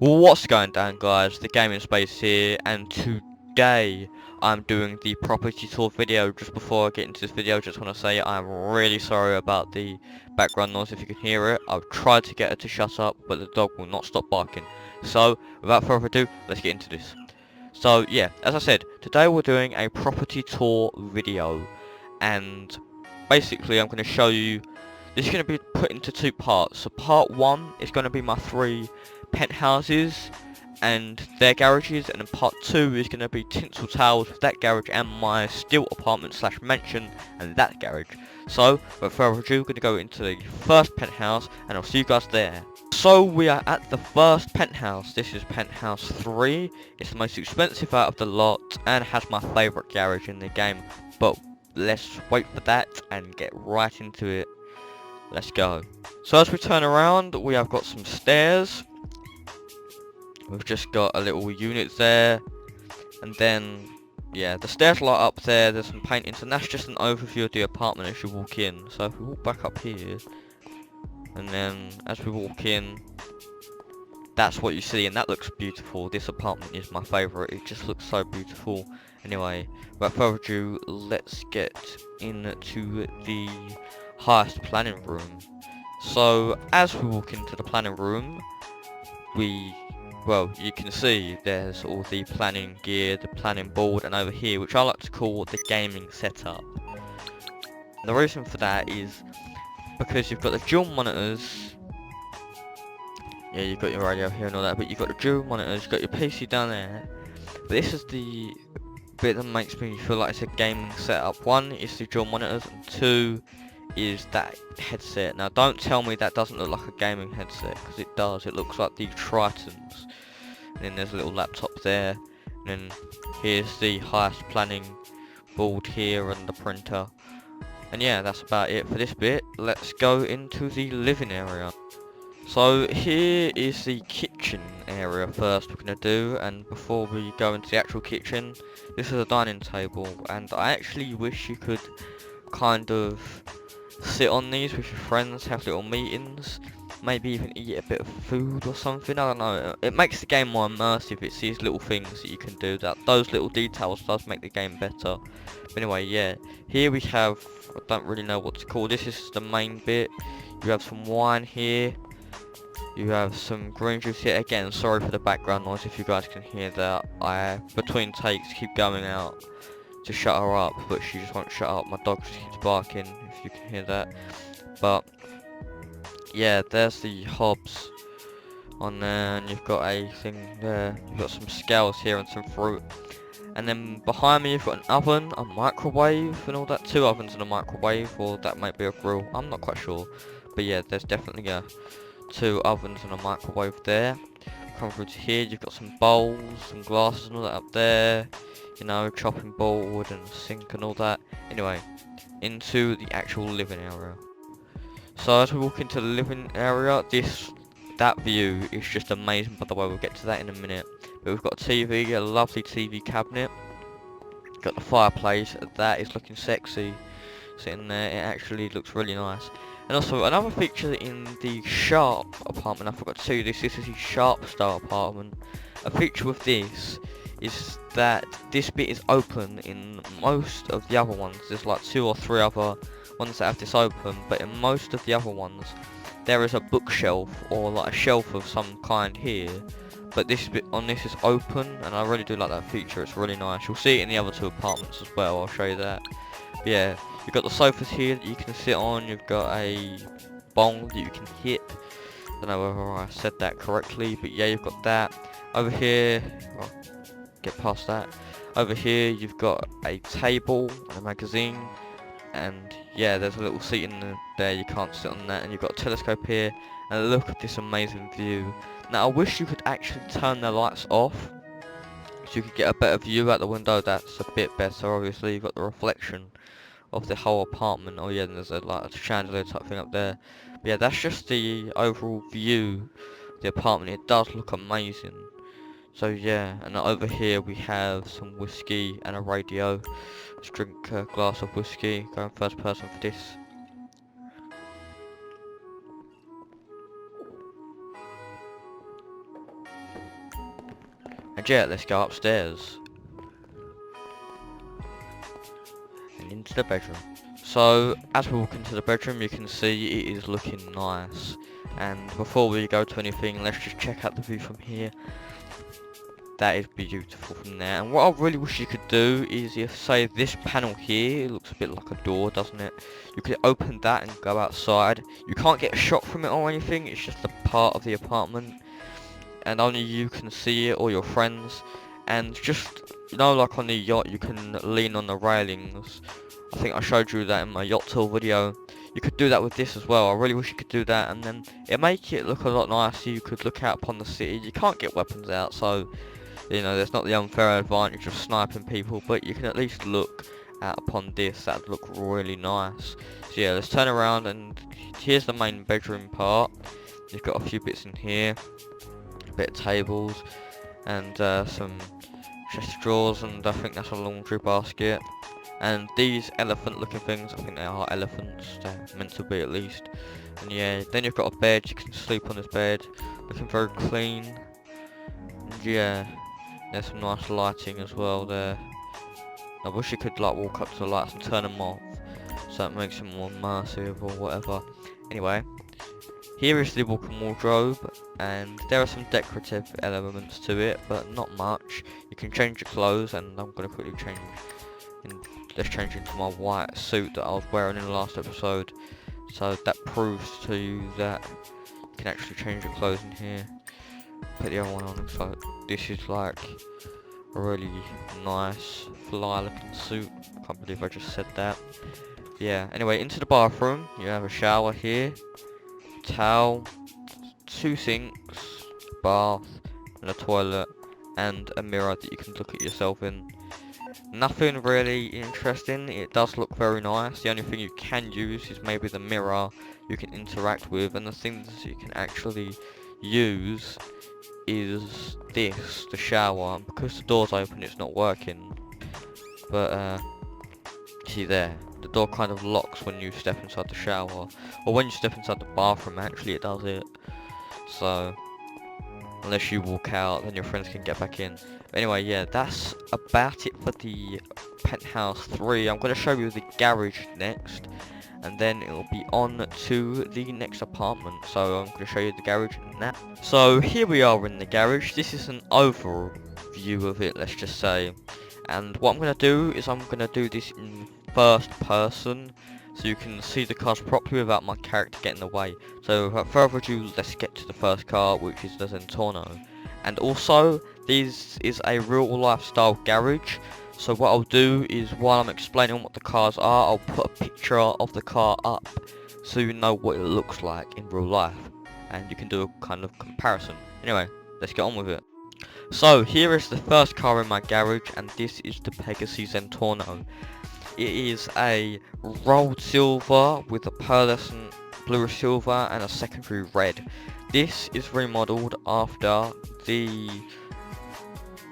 What's going down, guys? The Gaming Space here, and today I'm doing the property tour video. Just before I get into this video, just want to say I'm really sorry about the background noise. If you can hear it, I've tried to get her to shut up, but the dog will not stop barking. So without further ado, let's get into this. So yeah, as I said, today we're doing a property tour video, and basically I'm going to show you. This is going to be put into two parts. So part one is going to be my 3 penthouses and their garages, and then part 2 is going to be Tinsel Towers with that garage and my steel apartment slash mansion and that garage. So without further ado, we're going to go into the first penthouse and I'll see you guys there. So we are at the first penthouse. This is penthouse 3. It's the most expensive out of the lot and has my favourite garage in the game, but let's wait for that and get right into it. Let's go. So as we turn around, we have got some stairs. We've just got a little unit there. And then, yeah, the stairs light up there. There's some paintings, and that's just an overview of the apartment as you walk in. So if we walk back up here, and then as we walk in, that's what you see, and that looks beautiful. This apartment is my favourite. It just looks so beautiful. Anyway, without further ado, let's get into the highest planning room. So as we walk into the planning room, you can see there's all the planning gear, the planning board, and over here, which I like to call the gaming setup. And the reason for that is because you've got the dual monitors. Yeah, you've got your radio here and all that, but you've got the dual monitors, you've got your PC down there. But this is the bit that makes me feel like it's a gaming setup. One is the dual monitors, and two is that headset. Now don't tell me that doesn't look like a gaming headset, because it does. It looks like the Tritons. And then there's a little laptop there, and then here's the highest planning board here and the printer. And yeah, that's about it for this bit. Let's go into the living area. So here is the kitchen area first we're going to do, and before we go into the actual kitchen, this is a dining table, and I actually wish you could kind of sit on these with your friends, have little meetings, maybe even eat a bit of food or something. I don't know, it makes the game more immersive. It's these little things that you can do, that those little details does make the game better. But anyway, yeah, here we have, I don't really know what to call this. Is the main bit. You have some wine here, you have some green juice here. Again, sorry for the background noise if you guys can hear that. I, between takes, keep going out to shut her up, but she just won't shut up. My dog just keeps barking, if you can hear that. But yeah, there's the hobs on there, and you've got a thing there. You've got some scales here and some fruit. And then behind me you've got an oven, a microwave and all that. 2 ovens and a microwave, or that might be a grill, I'm not quite sure. But yeah, there's definitely 2 ovens and a microwave there. Come through to here, you've got some bowls, some glasses and all that up there. You know, chopping board and sink and all that. Anyway, into the actual living area. So as we walk into the living area, that view is just amazing. By the way, we'll get to that in a minute. But we've got a TV, a lovely TV cabinet. Got the fireplace, that is looking sexy. Sitting there, it actually looks really nice. And also another feature in the Sharp apartment, I forgot to tell you this is the Sharp style apartment. A feature with this is that this bit is open in most of the other ones. There's like 2 or 3 other ones that have this open, but in most of the other ones there is a bookshelf or like a shelf of some kind here, but this bit on this is open, and I really do like that feature. It's really nice. You'll see it in the other 2 apartments as well, I'll show you that. But yeah, you've got the sofas here that you can sit on. You've got a bowl that you can hit. I don't know whether I said that correctly, but yeah, you've got that. Over here, get past that. Over here you've got a table and a magazine, and yeah, there's a little seat in there, you can't sit on that. And you've got a telescope here, and look at this amazing view. Now I wish you could actually turn the lights off so you could get a better view out the window. That's a bit better. Obviously you've got the reflection of the whole apartment. Oh yeah, and there's like a chandelier type thing up there. But yeah, that's just the overall view of the apartment. It does look amazing. So yeah, and over here we have some whiskey and a radio. Let's drink a glass of whiskey, going first person for this. And yeah, let's go upstairs and into the bedroom. So as we walk into the bedroom, you can see it is looking nice. And before we go to anything, let's just check out the view from here. That is beautiful from there. And what I really wish you could do is, if say this panel here, it looks a bit like a door, doesn't it? You could open that and go outside. You can't get a shot from it or anything, it's just a part of the apartment. And only you can see it, or your friends. And just, you know, like on the yacht, you can lean on the railings. I think I showed you that in my yacht tour video. You could do that with this as well. I really wish you could do that, and then it make it look a lot nicer. You could look out upon the city. You can't get weapons out, so you know there's not the unfair advantage of sniping people, but you can at least look out upon this. That'd look really nice. So yeah, let's turn around, and here's the main bedroom part. You've got a few bits in here, a bit of tables, and some chest of drawers, and I think that's a laundry basket. And these elephant looking things, I think they are elephants, they're meant to be at least. And yeah, then you've got a bed, you can sleep on this bed, looking very clean. And yeah, there's some nice lighting as well there. I wish you could like walk up to the lights and turn them off, so it makes them more immersive or whatever. Anyway, here is the walk-in wardrobe, and there are some decorative elements to it, but not much. You can change your clothes, and I'm going to quickly change. Let's change into my white suit that I was wearing in the last episode. So that proves to you that you can actually change your clothes in here. Put the other one on, so this is like a really nice fly looking suit. I can't believe I just said that. Yeah, anyway, into the bathroom. You have a shower here, towel, 2 sinks, bath, and a toilet, and a mirror that you can look at yourself in. Nothing really interesting. It does look very nice. The only thing you can use is maybe the mirror you can interact with, and the things you can actually use is this, the shower. And because the door's open, it's not working. But see there, the door kind of locks when you step inside the shower, or when you step inside the bathroom. Actually, it does it. So unless you walk out, then your friends can get back in. But anyway, yeah, that's about it for the Penthouse 3. I'm going to show you the garage next, and then it'll be on to the next apartment. So I'm going to show you the garage now. So here we are in the garage. This is an overview of it, let's just say. And what I'm going to do is I'm going to do this in first person, so you can see the cars properly without my character getting in the way. So without further ado, let's get to the first car, which is the Zentorno. And also, this is a real life style garage. So what I'll do is, while I'm explaining what the cars are, I'll put a picture of the car up, so you know what it looks like in real life, and you can do a kind of comparison. Anyway, let's get on with it. So here is the first car in my garage, and this is the Pegasus Zentorno. It is a rolled silver with a pearlescent bluish silver and a secondary red. This is remodeled after the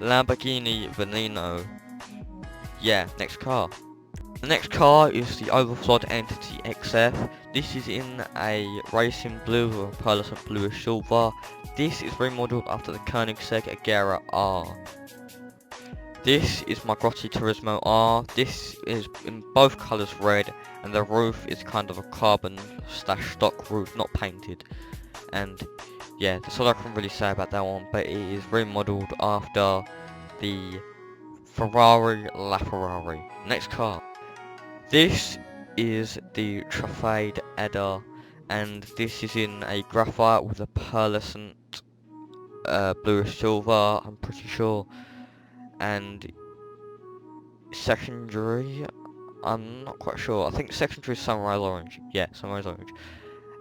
Lamborghini Veneno. Yeah, next car. The next car is the Overflod Entity XF. This is in a racing blue or pearlescent bluish silver. This is remodeled after the Koenigsegg Agera R. This is my Grotti Turismo R. This is in both colours red, and the roof is kind of a carbon / stock roof, not painted. And yeah, that's all I can really say about that one, but it is remodeled after the Ferrari LaFerrari. Next car. This is the Trafade Edda, and this is in a graphite with a pearlescent bluish silver, I'm pretty sure. And secondary, I'm not quite sure. I think secondary is Sunrise Orange. Yeah, Sunrise Orange.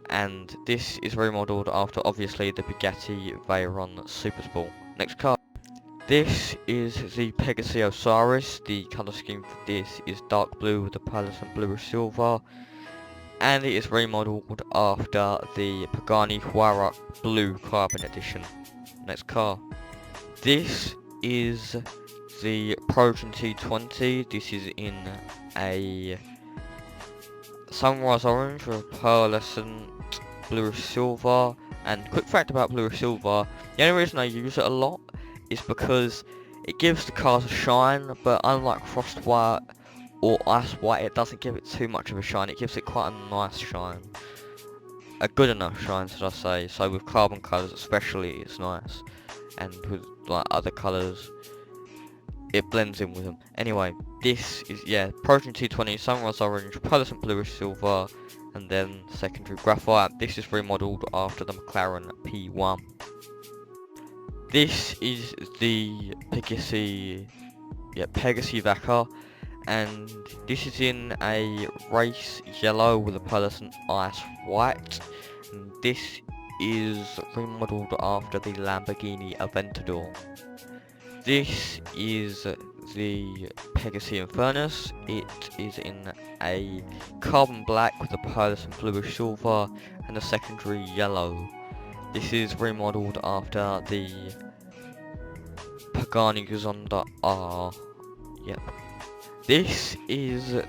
And this is remodeled after, obviously, the Bugatti Veyron Super Sport. Next car. This is the Pegasus Osiris. The colour scheme for this is dark blue with a pearlescent bluish silver. And it is remodeled after the Pagani Huayra Blue Carbon Edition. Next car. This is the Progen T20. This is in a Sunrise Orange with pearlescent bluish silver. And quick fact about bluish silver, the only reason I use it a lot is because it gives the cars a shine, but unlike Frost White or Ice White, it doesn't give it too much of a shine. It gives it quite a nice shine. A good enough shine, should I say. So with carbon colours especially, it's nice. And with like other colours, it blends in with them. Anyway, this is, yeah, Protein T20, Sunrise Orange, Pearlescent Bluish Silver, and then secondary graphite. This is remodeled after the McLaren P1. This is the Pegasi Vaca, and this is in a race yellow with a pearlescent ice white. And this is remodeled after the Lamborghini Aventador. This is the Pegasi Infernus. It is in a carbon black with a pearlescent bluish silver and a secondary yellow. This is remodeled after the Pagani Zonda R. Yep. This is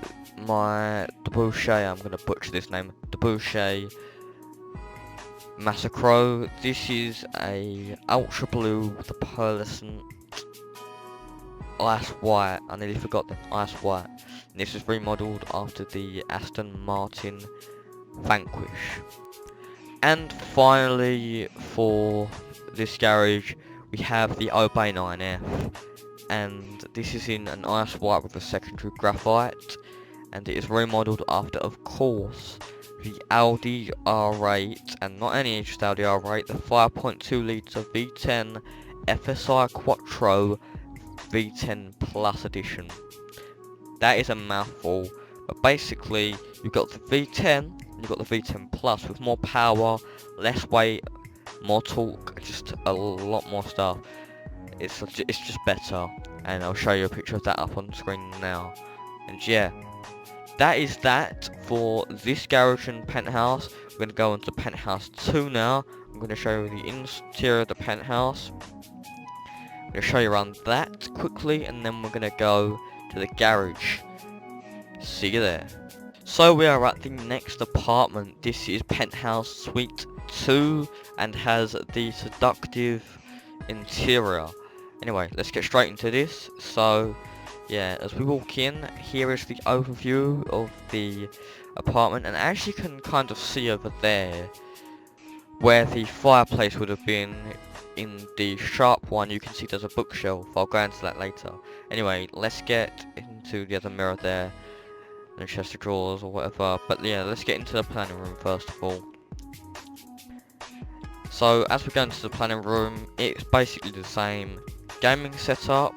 my Debouché, I'm going to butcher this name, Debouché Massacro. This is a ultra blue with a pearlescent ice white. I nearly forgot the ice white. And this is remodeled after the Aston Martin Vanquish. And finally, for this garage, we have the Obey 9F. And this is in an ice white with a secondary graphite. And it is remodeled after, of course, the Audi R8. And not any just Audi R8, the 5.2 litre V10 FSI Quattro V10 Plus Edition. That is a mouthful, but basically you've got the V10 and you've got the V10 Plus with more power, less weight, more torque, just a lot more stuff. It's just better, and I'll show you a picture of that up on screen now. And yeah, that is that for this garage and Penthouse. We're going to go on to Penthouse 2 now. I'm going to show you the interior of the Penthouse. I'm going to show you around that quickly, and then we're going to go to the garage. See you there. So we are at the next apartment. This is Penthouse Suite 2 and has the seductive interior. Anyway, let's get straight into this. So yeah, as we walk in, here is the overview of the apartment, and as you can kind of see over there where the fireplace would have been, in the sharp one you can see there's a bookshelf. I'll go into that later. Anyway, let's get into the other mirror there, and the chest of drawers or whatever. But yeah, let's get into the planning room first of all. So as we go into the planning room, it's basically the same gaming setup,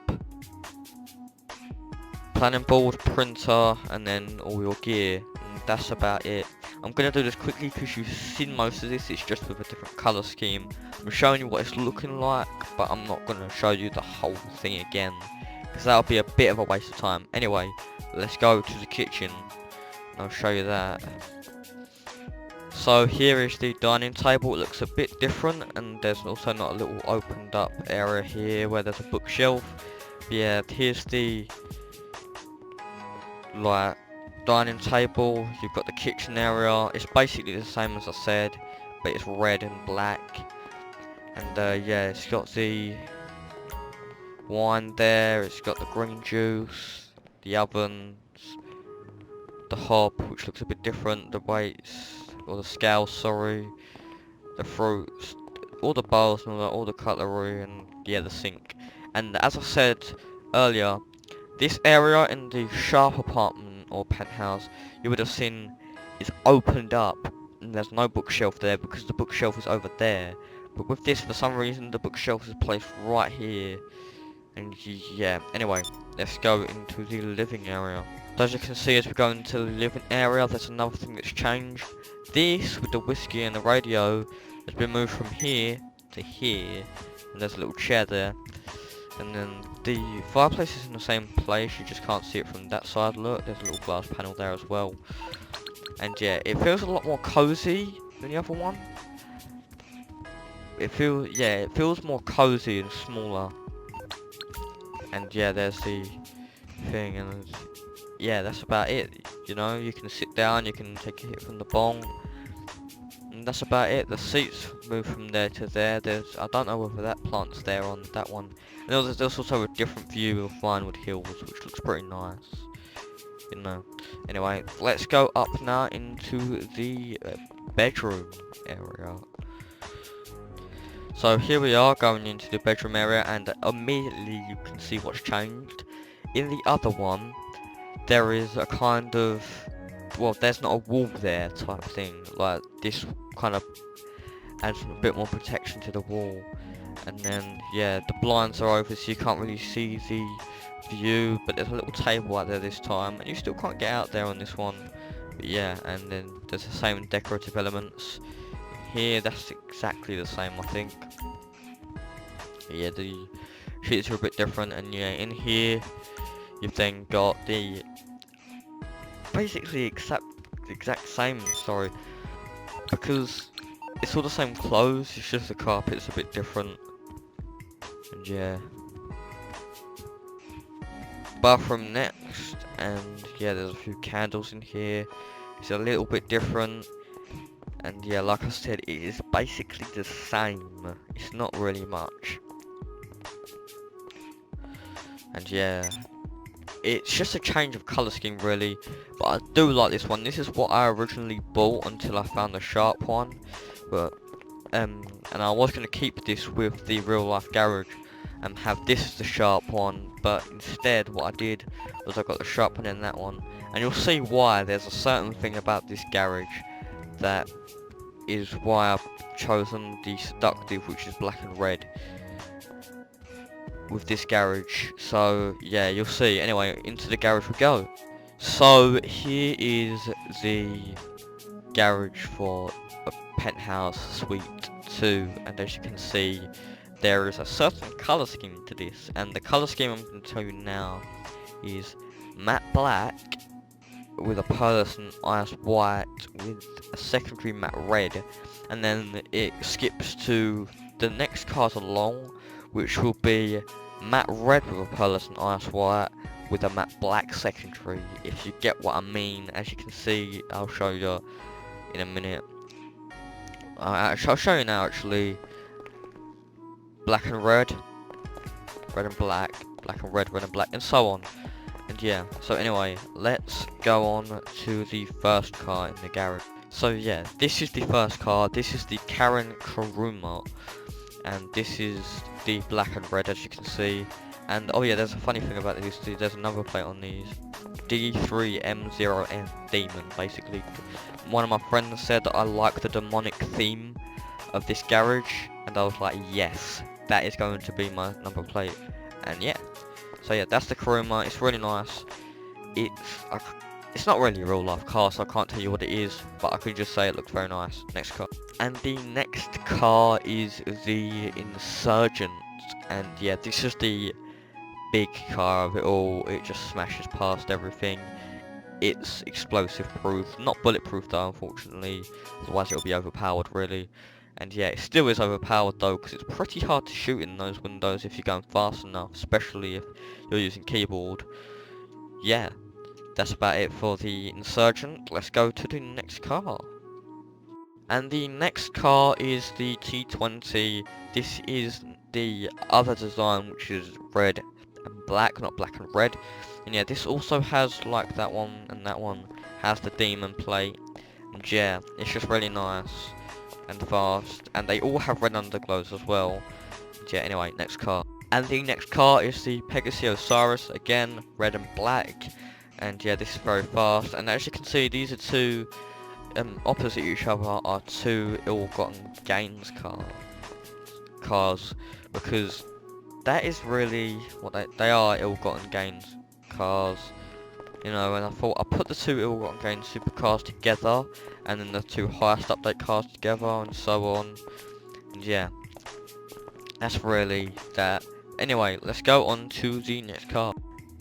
planning board, printer, and then all your gear, and that's about it. I'm going to do this quickly because you've seen most of this, it's just with a different colour scheme. I'm showing you what it's looking like, but I'm not going to show you the whole thing again, because that'll be a bit of a waste of time. Anyway, let's go to the kitchen, and I'll show you that. So here is the dining table. It looks a bit different, and there's also not a little opened up area here where there's a bookshelf. But yeah, here's the like dining table. You've got the kitchen area. It's basically the same as I said, but it's red and black. And yeah, it's got the wine there. It's got the green juice, the ovens, the hob, which looks a bit different. The weights, or the scale, sorry, the fruits, all the bowls and all the cutlery, and yeah, the sink. And as I said earlier, this area in the sharp apartment or penthouse you would have seen is opened up, and there's no bookshelf there because the bookshelf is over there. But with this, for some reason, the bookshelf is placed right here. And yeah, anyway, let's go into the living area. So as you can see, as we go into the living area, there's another thing that's changed. This, with the whiskey and the radio, has been moved from here to here, and there's a little chair there. And then the fireplace is in the same place, you just can't see it from that side. Look, there's a little glass panel there as well. And yeah, it feels a lot more cozy than the other one. It feels more cozy and smaller. And yeah, there's the thing, and yeah, that's about it. You know, you can sit down, you can take a hit from the bong. And that's about it. The seats move from there to there. I don't know whether that plant's there on that one. And there's also a different view of Vinewood Hills, which looks pretty nice. You know. Anyway, let's go up now into the bedroom area. So here we are going into the bedroom area, and immediately you can see what's changed. In the other one, there is a kind of, well, there's not a wall there type thing. Like, this kind of adds a bit more protection to the wall. And then, yeah, the blinds are over, so you can't really see the view, but there's a little table out there this time, and you still can't get out there on this one. But yeah, and then there's the same decorative elements. Here, that's exactly the same, I think. Yeah, the sheets are a bit different, and yeah, in here, you've then got the basically the exact same, sorry, because it's all the same clothes, it's just the carpet's a bit different. And yeah, bathroom next, and yeah, there's a few candles in here. It's a little bit different, and yeah, like I said, it is basically the same. It's not really much. And yeah, it's just a change of colour scheme really, but I do like this one. This is what I originally bought until I found the sharp one, but and I was going to keep this with the real life garage and have this as the sharp one, but instead what I did was I got the sharp one in that one, and you'll see why. There's a certain thing about this garage that is why I've chosen the seductive, which is black and red, with this garage. So yeah, you'll see. Anyway, into the garage we go. So here is the garage for a Penthouse Suite 2, and as you can see, there is a certain colour scheme to this, and the colour scheme I'm going to tell you now is matte black with a pearlescent ice white with a secondary matte red, and then it skips to the next cars along, which will be matte red with a pearlescent ice white with a matte black secondary, if you get what I mean. As you can see, I'll show you in a minute. I'll show you now actually. Black and red, red and black, black and red, red and black, and so on. And yeah, so anyway, let's go on to the first car in the garage. So yeah, this is the first car. This is the Karen Kuruma, and this is the black and red, as you can see. And oh yeah, there's a funny thing about these. There's a number plate on these. D3M0N, demon, basically. One of my friends said that I like the demonic theme of this garage, and I was like, yes, that is going to be my number plate. And yeah, so yeah, that's the Kuruma. It's really nice. It's not really a real life car, so I can't tell you what it is, but I could just say it looks very nice. Next car. And the next car is the Insurgent, and yeah, this is the big car of it all. It just smashes past everything. It's explosive proof, not bulletproof though, unfortunately, otherwise it'll be overpowered really. And yeah, it still is overpowered though, because it's pretty hard to shoot in those windows if you're going fast enough, especially if you're using keyboard. Yeah, that's about it for the Insurgent. Let's go to the next car. And the next car is the T20. This is the other design, which is red and black, not black and red. And yeah, this also has, like that one and that one, has the demon plate. And yeah, it's just really nice and fast, and they all have red underglows as well. And yeah, anyway, next car. And the next car is the Pegasus, again, red and black. And yeah, this is very fast, and as you can see, these are two opposite each other, are two ill-gotten gains cars, because that is really what they are, ill-gotten gains cars. You know, and I thought I'd put the two ill-gotten gains supercars together, and then the two highest update cars together, and so on. And yeah, that's really that. Anyway, let's go on to the next car.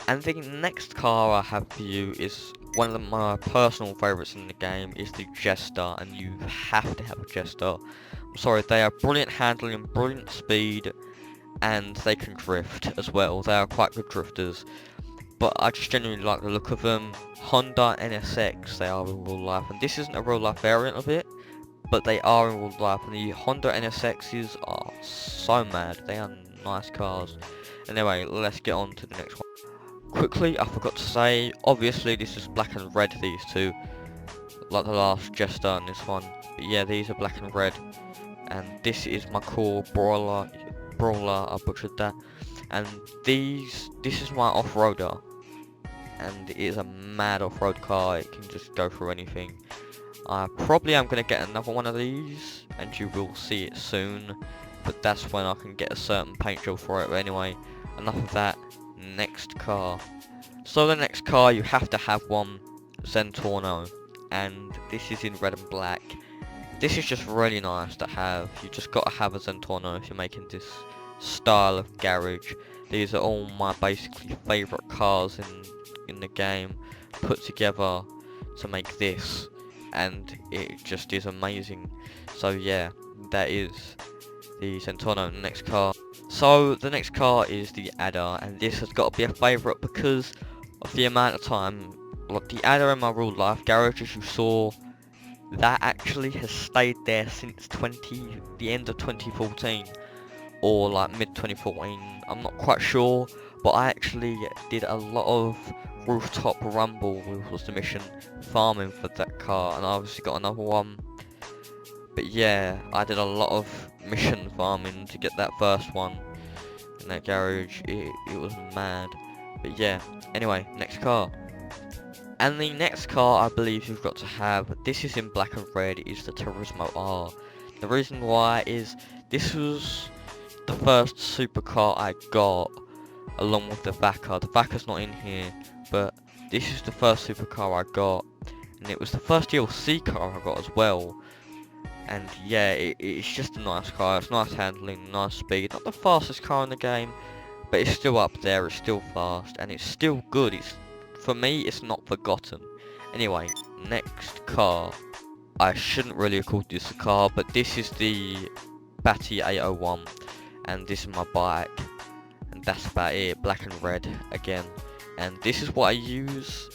And the next car I have for you is one of my personal favourites in the game, is the Jester, and you have to have a Jester. I'm sorry, they are brilliant handling and brilliant speed, and they can drift as well. They are quite good drifters. But I just genuinely like the look of them. Honda NSX, they are in real life, and this isn't a real life variant of it, but they are in real life, and the Honda NSXs are so mad. They are nice cars. Anyway, let's get on to the next one. Quickly, I forgot to say, obviously this is black and red, these two, like the last Jester and this one. But yeah, these are black and red, and this is my core brawler, I butchered that. And this is my off-roader, and it is a mad off-road car. It can just go through anything. I probably am going to get another one of these, and you will see it soon, but that's when I can get a certain paint job for it. But anyway, enough of that. Next car. So the next car, you have to have one, Zentorno, and this is in red and black. This is just really nice to have. You just got to have a Zentorno if you're making this style of garage. These are all my basically favourite cars in the game, put together to make this, and it just is amazing. So yeah, that is the Zentorno. The next car. So the next car is the Adder, and this has got to be a favourite because of the amount of time. Like the Adder in my real life garage, as you saw, that actually has stayed there since the end of 2014, or like mid 2014. I'm not quite sure, but I actually did a lot of rooftop rumble, which was the mission, farming for that car, and I obviously got another one. But yeah, I did a lot of mission farming to get that first one in that garage. It was mad. But yeah, anyway, next car. And the next car I believe you've got to have, this is in black and red, is the Turismo R. The reason why is this was the first supercar I got, along with the Vaca. The Vaca's not in here, but this is the first supercar I got, and it was the first DLC car I got as well. And yeah, it's just a nice car. It's nice handling, nice speed. Not the fastest car in the game, but it's still up there. It's still fast, and it's still good. For me, it's not forgotten. Anyway, next car. I shouldn't really have called this a car, but this is the Batty 801, and this is my bike, and that's about it. Black and red again, and this is what I use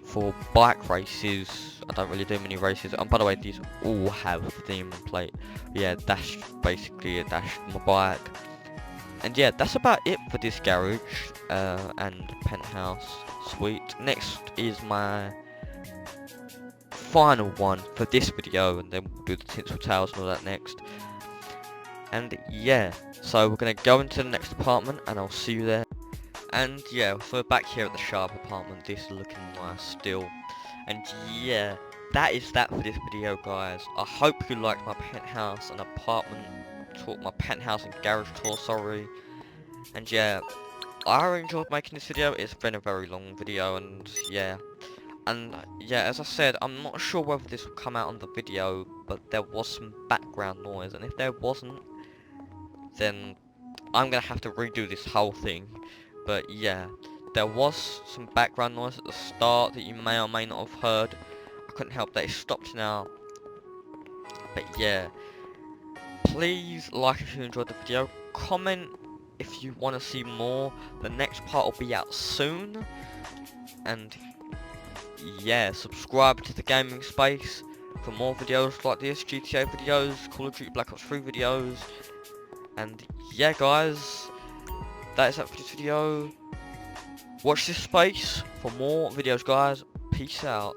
for bike races. I don't really do many races. And by the way, these all have the demon plate. Yeah, that's basically it. That's my bike. And yeah, that's about it for this garage and penthouse suite. Next is my final one for this video, and then we'll do the tinsel towers and all that next. And yeah, so we're gonna go into the next apartment, and I'll see you there. And yeah, so we're back here at the Sharp apartment. This is looking nice still. And yeah, that is that for this video, guys. I hope you liked my penthouse and apartment tour, my penthouse and garage tour, sorry. And yeah, I enjoyed making this video. It's been a very long video, and yeah, as I said, I'm not sure whether this will come out on the video, but there was some background noise, and if there wasn't, then I'm gonna have to redo this whole thing. But yeah, there was some background noise at the start that you may or may not have heard. I couldn't help that. It stopped now. But yeah, please like if you enjoyed the video. Comment if you want to see more. The next part will be out soon. And yeah, subscribe to the gaming space for more videos like this, GTA videos, Call of Duty Black Ops 3 videos. And yeah, guys, that is it for this video. Watch this space for more videos, guys. Peace out.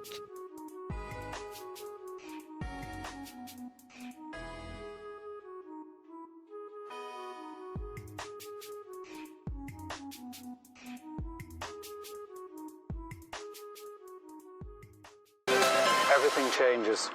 Everything changes.